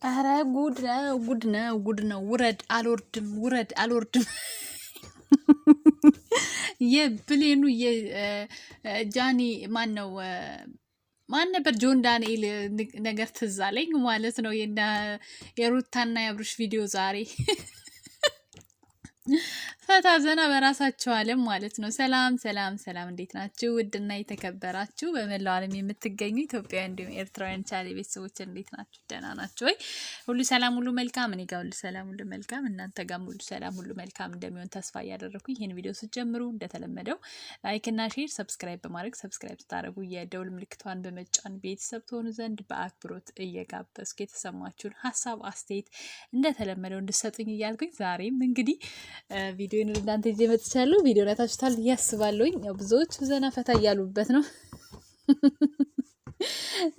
አረ ጉድ ነው ውረድ አልወርድም የብሌኑ የጃኒ ማን ነበር ጆን ዳንኤል ነገር ትዝ አለኝ ማለት ነው የሩታና የአብርሽ ቪዲዮ ዛሬ ፈታ ዘና በራሳቸው ዓለም ማለት ነው። ሰላም እንዴት ናችሁ? ውድና የተከበራችሁ በመላው ዓለም የምትገኙ ኢትዮጵያውያን እንዲሁም ኤርትራውያን ቻሌ ቤተሰቦች እንዴት ናችሁ? ደህና ናችሁ ወይ? ሁሉ ሰላም ሁሉ መልካም፣ እኔ ጋር ሁሉ ሰላም ሁሉ መልካም፣ እናንተ ጋርም ሁሉ ሰላም ሁሉ መልካም እንደሚሆን ተስፋ እያደረኩኝ ይህን ቪዲዮ ስትጀምሩ እንደተለመደው ላይክ እና ሼር፣ ሰብስክራይብ በማድረግ ሰብስክራይብ ስታደርጉ የደውል ምልክቷን በመጫን ቤተሰብ ትሆኑ ዘንድ በአክብሮት እየጋበዝኩ የተሰማችሁን ሀሳብ አስተያየት እንደተለመደው እንድትሰጡኝ እያልኩኝ ዛሬም እንግዲህ ቪዲዮን እናንተ ይዤ መጥቻለሁ። ቪዲዮ ላይ ታችሁታል ያስባለሁኝ። ያው ብዙዎች ዘና ፈታ እያሉበት ነው።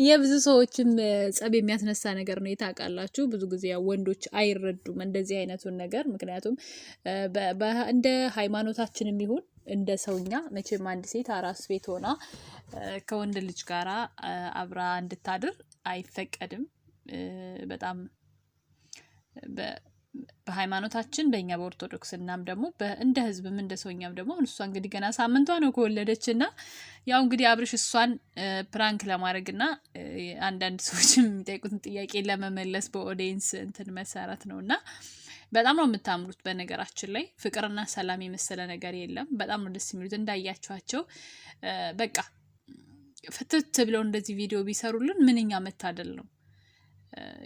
የብዙ ሰዎችም ጸብ የሚያስነሳ ነገር ነው። ታውቃላችሁ ብዙ ጊዜ ያው ወንዶች አይረዱም እንደዚህ አይነቱን ነገር። ምክንያቱም እንደ ሃይማኖታችንም ይሁን እንደ ሰውኛ መቼም አንድ ሴት አራስ ቤት ሆና ከወንድ ልጅ ጋራ አብራ እንድታድር አይፈቀድም። በጣም በሃይማኖታችን በእኛ በኦርቶዶክስ እናም ደግሞ እንደ ህዝብም እንደ ሰውኛም ደግሞ እሷ እንግዲህ ገና ሳምንቷ ነው ከወለደችና ያው እንግዲህ አብርሽ እሷን ፕራንክ ለማድረግና አንዳንድ ሰዎችም የሚጠይቁትን ጥያቄ ለመመለስ በኦዲየንስ እንትን መሰረት ነውና በጣም ነው የምታምሩት። በነገራችን ላይ ፍቅርና ሰላም የመሰለ ነገር የለም። በጣም ነው ደስ የሚሉት እንዳያችኋቸው። በቃ ፍትት ብለው እንደዚህ ቪዲዮ ቢሰሩልን ምንኛ መታደል ነው።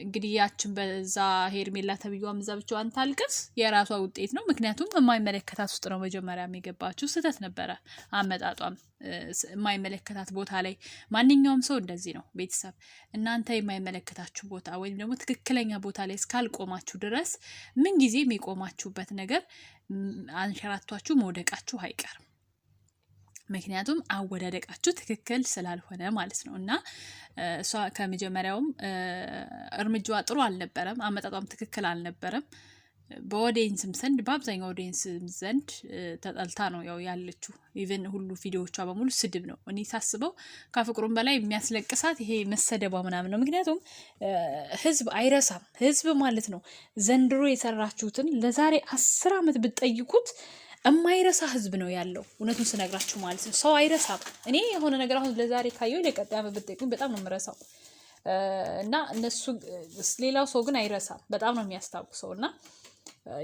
እንግዲህ ያችን በዛ ሄርሜላ ተብዩዋ ምዛ ብቻዋን ታልቅስ የራሷ ውጤት ነው። ምክንያቱም የማይመለከታት ውስጥ ነው መጀመሪያ የሚገባችው። ስህተት ነበረ አመጣጧም። የማይመለከታት ቦታ ላይ ማንኛውም ሰው እንደዚህ ነው። ቤተሰብ እናንተ የማይመለከታችሁ ቦታ ወይም ደግሞ ትክክለኛ ቦታ ላይ እስካልቆማችሁ ድረስ ምን ጊዜ የሚቆማችሁበት ነገር አንሸራቷችሁ መውደቃችሁ አይቀርም። ምክንያቱም አወዳደቃችሁ ትክክል ስላልሆነ ማለት ነው። እና እሷ ከመጀመሪያውም እርምጃዋ ጥሩ አልነበረም፣ አመጣጧም ትክክል አልነበረም። በኦዲየንስም ዘንድ በአብዛኛው ኦዲየንስም ዘንድ ተጠልታ ነው ያው ያለችው። ኢቨን ሁሉ ቪዲዮዎቿ በሙሉ ስድብ ነው። እኔ ሳስበው ከፍቅሩም በላይ የሚያስለቅሳት ይሄ መሰደቧ ምናምን ነው። ምክንያቱም ህዝብ አይረሳም። ህዝብ ማለት ነው ዘንድሮ የሰራችሁትን ለዛሬ 10 ዓመት ብትጠይቁት የማይረሳ ህዝብ ነው ያለው። እውነቱን ስነግራችሁ ማለት ነው። ሰው አይረሳም። እኔ የሆነ ነገር አሁን ለዛሬ ካየው ለቀጣይ ዓመት ብትጠይቁኝ በጣም ነው የምረሳው እና እነሱ ሌላው ሰው ግን አይረሳም። በጣም ነው የሚያስታውሰው። እና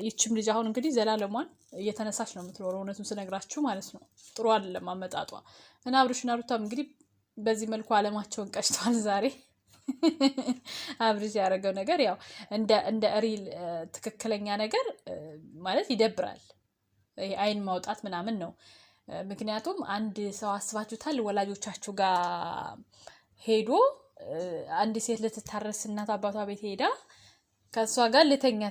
ይችም ልጅ አሁን እንግዲህ ዘላለሟን እየተነሳች ነው የምትኖረው። እውነቱን ስነግራችሁ ማለት ነው። ጥሩ አይደለም አመጣጧ። እና አብርሽና ሩታም እንግዲህ በዚህ መልኩ አለማቸውን ቀጭተዋል ዛሬ። አብርሽ ያደረገው ነገር ያው እንደ ሪል ትክክለኛ ነገር ማለት ይደብራል። አይን ማውጣት ምናምን ነው። ምክንያቱም አንድ ሰው አስባችሁታል? ወላጆቻችሁ ጋር ሄዶ አንድ ሴት ልትታረስ እናት አባቷ ቤት ሄዳ ከእሷ ጋር ልተኛ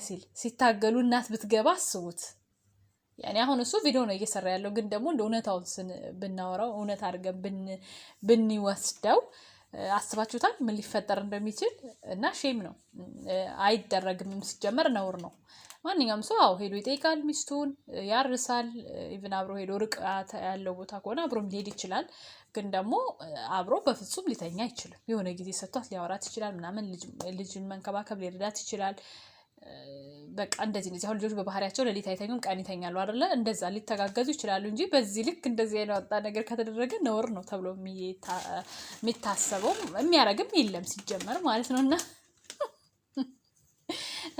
ሲታገሉ እናት ብትገባ አስቡት። ያኔ አሁን እሱ ቪዲዮ ነው እየሰራ ያለው፣ ግን ደግሞ እንደ እውነታውን ብናወራው እውነት አድርገን ብንወስደው አስባችሁታል ምን ሊፈጠር እንደሚችል? እና ሼም ነው፣ አይደረግም። ሲጀመር ነውር ነው። ማንኛውም ሰው ሄዶ ይጠይቃል፣ ሚስቱን ያርሳል። ኢቭን አብሮ ሄዶ ርቀት ያለው ቦታ ከሆነ አብሮም ሊሄድ ይችላል። ግን ደግሞ አብሮ በፍጹም ሊተኛ አይችልም። የሆነ ጊዜ ሰጥቷት ሊያወራት ይችላል ምናምን፣ ልጅን መንከባከብ ሊረዳት ይችላል። በቃ እንደዚህ አሁን ልጆች በባህሪያቸው ሌሊት አይተኙም፣ ቀን ይተኛሉ አይደለ? እንደዛ ሊተጋገዙ ይችላሉ እንጂ በዚህ ልክ እንደዚህ አይነት ወጣ ነገር ከተደረገ ነውር ነው ተብሎ የሚታሰበው የሚያረግም የለም ሲጀመር ማለት ነውና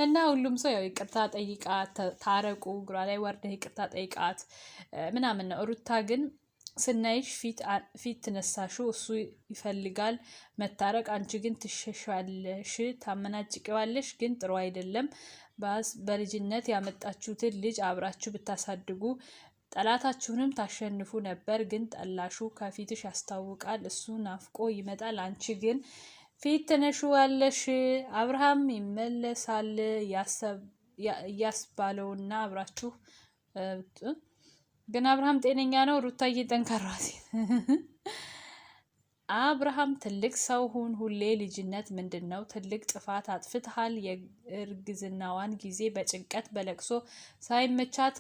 እና ሁሉም ሰው ያው ይቅርታ ጠይቃት፣ ታረቁ፣ ግራ ላይ ወርደህ ይቅርታ ጠይቃት ምናምን ነው። ሩታ ግን ስናይሽ ፊት ትነሳሹ፣ እሱ ይፈልጋል መታረቅ፣ አንቺ ግን ትሸሻለሽ፣ ታመናጭቂዋለሽ። ግን ጥሩ አይደለም። በልጅነት ያመጣችሁትን ልጅ አብራችሁ ብታሳድጉ ጠላታችሁንም ታሸንፉ ነበር። ግን ጠላሹ ከፊትሽ ያስታውቃል። እሱ ናፍቆ ይመጣል፣ አንቺ ግን ፊት ትነሽዋለሽ። አብርሃም ይመለሳል እያስባለውና አብራችሁ ግን አብርሃም ጤነኛ ነው። ሩታዬ ጠንካራ ሴት። አብርሃም ትልቅ ሰው ሁን። ሁሌ ልጅነት ምንድን ነው? ትልቅ ጥፋት አጥፍተሃል። የእርግዝናዋን ጊዜ በጭንቀት በለቅሶ ሳይመቻት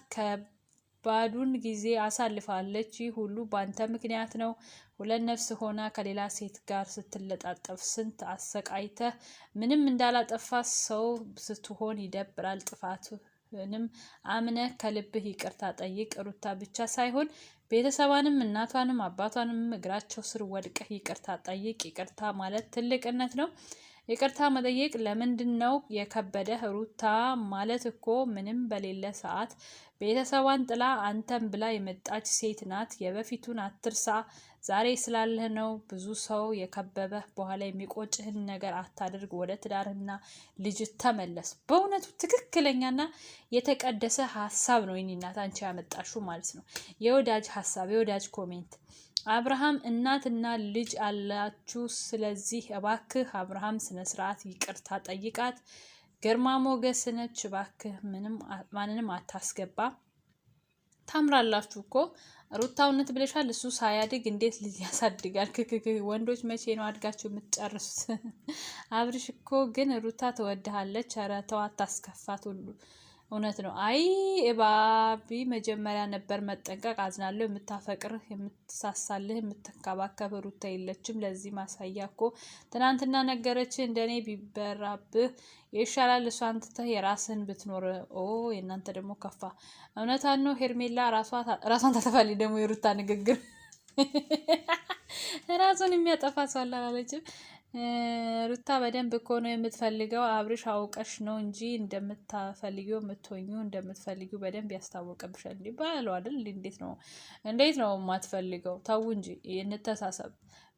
ከባዱን ጊዜ አሳልፋለች። ይህ ሁሉ ባንተ ምክንያት ነው። ሁለት ነፍስ ሆና ከሌላ ሴት ጋር ስትለጣጠፍ ስንት አሰቃይተህ ምንም እንዳላጠፋ ሰው ስትሆን ይደብራል። ጥፋትንም አምነህ ከልብህ ይቅርታ ጠይቅ። ሩታ ብቻ ሳይሆን ቤተሰባንም እናቷንም አባቷንም እግራቸው ስር ወድቀህ ይቅርታ ጠይቅ። ይቅርታ ማለት ትልቅነት ነው። ይቅርታ መጠየቅ ለምንድን ነው የከበደህ? ሩታ ማለት እኮ ምንም በሌለ ሰዓት ቤተሰቧን ጥላ አንተን ብላ የመጣች ሴት ናት። የበፊቱን አትርሳ። ዛሬ ስላለህ ነው ብዙ ሰው የከበበህ። በኋላ የሚቆጭህን ነገር አታድርግ። ወደ ትዳርህና ልጅ ተመለስ። በእውነቱ ትክክለኛና የተቀደሰ ሀሳብ ነው የኔ እናት አንቺ ያመጣሽው ማለት ነው። የወዳጅ ሀሳብ፣ የወዳጅ ኮሜንት። አብርሃም እናትና ልጅ አላችሁ። ስለዚህ እባክህ አብርሃም ስነ ስርዓት ይቅርታ ጠይቃት። ግርማ ሞገስ ነች። እባክህ ማንንም አታስገባ። ታምራላችሁ እኮ ሩታ እውነት ብለሻል። እሱ ሳያድግ እንዴት ልጅ ያሳድጋል? ወንዶች መቼ ነው አድጋችሁ የምትጨርሱት? አብርሽ እኮ ግን ሩታ ትወድሃለች። ኧረ ተው አታስከፋት። ሁሉ እውነት ነው። አይ እባቢ መጀመሪያ ነበር መጠንቀቅ። አዝናለሁ። የምታፈቅርህ የምትሳሳልህ የምትንከባከብ ሩታ የለችም። ለዚህ ማሳያ እኮ ትናንትና ነገረች። እንደኔ ቢበራብህ ይሻላል። እሷን ትተህ የራስህን ብትኖር። የእናንተ ደግሞ ከፋ። እውነታን ነው። ሄርሜላ ራሷን ታጠፋለች። ደግሞ የሩታ ንግግር ራሱን የሚያጠፋ ሰው አላለችም። ሩታ በደንብ እኮ ነው የምትፈልገው። አብርሽ አውቀሽ ነው እንጂ እንደምታፈልጊው የምትሆኚው እንደምትፈልጊው በደንብ ያስታወቅብሻል። እንዴ ባለው አይደል? እንዴት ነው የማትፈልገው? ተው እንጂ እንተሳሰብ።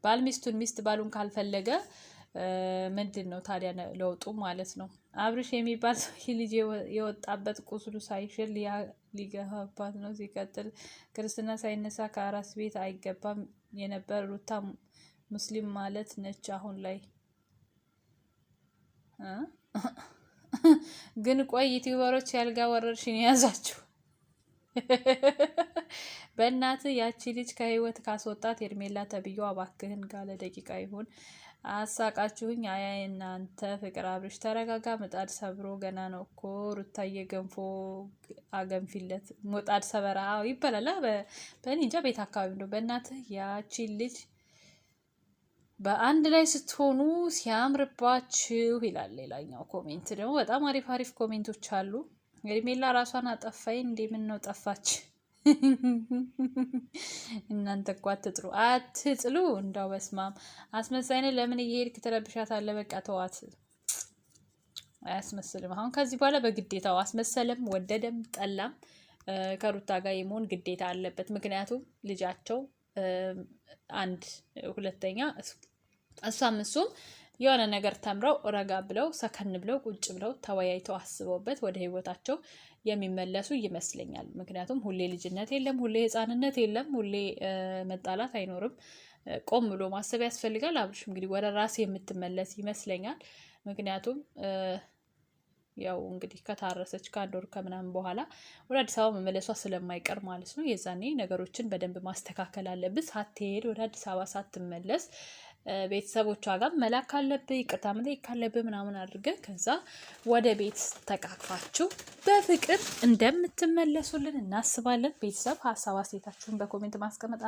ባል ሚስቱን፣ ሚስት ባሉን ካልፈለገ ምንድን ነው ታዲያ ለውጡ ማለት ነው? አብርሽ የሚባል ሰው ልጅ የወጣበት ቁስሉ ሳይሽል ሊገፋባት ነው። ሲቀጥል ክርስትና ሳይነሳ ከአራስ ቤት አይገባም የነበር ሩታ ሙስሊም ማለት ነች። አሁን ላይ ግን ቆይ ዩቲዩበሮች ያልጋ ወረርሽኝ የያዛችሁ በእናት ያቺ ልጅ ከህይወት ካስወጣት ሄርሜላ ተብዬው እባክህን ካለ ደቂቃ ይሁን። አሳቃችሁኝ። አያይ እናንተ ፍቅር። አብርሽ ተረጋጋ። ምጣድ ሰብሮ ገና ነው እኮ ሩታዬ። ገንፎ አገንፊለት። ምጣድ ሰበራ ይባላል በእኔ እንጃ ቤት አካባቢ ነው። በእናትህ ያቺ ልጅ በአንድ ላይ ስትሆኑ ሲያምርባችሁ ይላል ሌላኛው ኮሜንት። ደግሞ በጣም አሪፍ አሪፍ ኮሜንቶች አሉ። ሄርሜላ ራሷን አጠፋይ እንዴ? ምን ነው ጠፋች? እናንተ እኮ አትጥሉ። እንዳው በስማም አስመሳይነ። ለምን እየሄድክ ትረብሻታለህ? በቃ ተዋት። አያስመስልም። አሁን ከዚህ በኋላ በግዴታው አስመሰለም ወደደም ጠላም ከሩታ ጋር የመሆን ግዴታ አለበት። ምክንያቱም ልጃቸው አንድ ሁለተኛ እሷም እሱም የሆነ ነገር ተምረው ረጋ ብለው ሰከን ብለው ቁጭ ብለው ተወያይተው አስበውበት ወደ ህይወታቸው የሚመለሱ ይመስለኛል። ምክንያቱም ሁሌ ልጅነት የለም፣ ሁሌ ህፃንነት የለም፣ ሁሌ መጣላት አይኖርም። ቆም ብሎ ማሰብ ያስፈልጋል። አብርሽ እንግዲህ ወደ ራስ የምትመለስ ይመስለኛል። ምክንያቱም ያው እንግዲህ ከታረሰች ከአንድ ወር ከምናምን በኋላ ወደ አዲስ አበባ መመለሷ ስለማይቀር ማለት ነው። የዛኔ ነገሮችን በደንብ ማስተካከል አለብህ። ሳትሄድ ወደ አዲስ አበባ ሳትመለስ ቤተሰቦቿ ጋር መላክ ካለብህ ይቅርታ መጠየቅ ካለብህ ምናምን አድርገህ ከዛ ወደ ቤት ተቃቅፋችሁ በፍቅር እንደምትመለሱልን እናስባለን። ቤተሰብ ሀሳብ አስተያየታችሁን በኮሜንት ማስቀመጥ